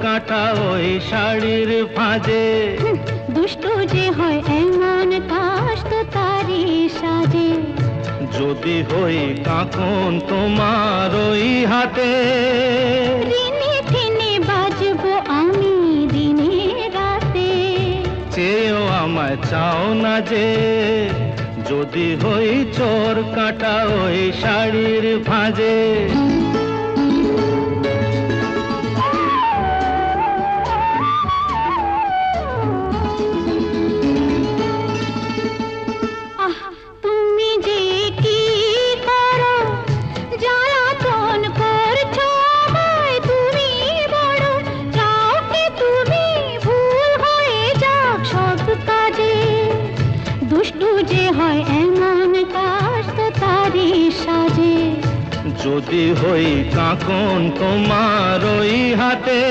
কাটা ওই শাড়ির ভাঁজে। দুষ্টু যে হয় এমন কাশ তো তারি সাজে। যদি হই কাঁকন তোমার ওই হাতে, দিনে দিনে বাজবো আমি দিনে রাতে। চেয়েও আমায় চাও না যে, যদি হই চোর কাটা ওই শাড়ির ভাঁজে। তুমি যে কি করো, জ্বালাতন করছো আমায় তুমি বড়। চাও কি তুমি ভুল হয়ে যাক সব কাজে। দুষ্টু যে হয় এমন কাশ তো তারি সাজে। যদি হই কাঁকন তোমার ওই হাতে।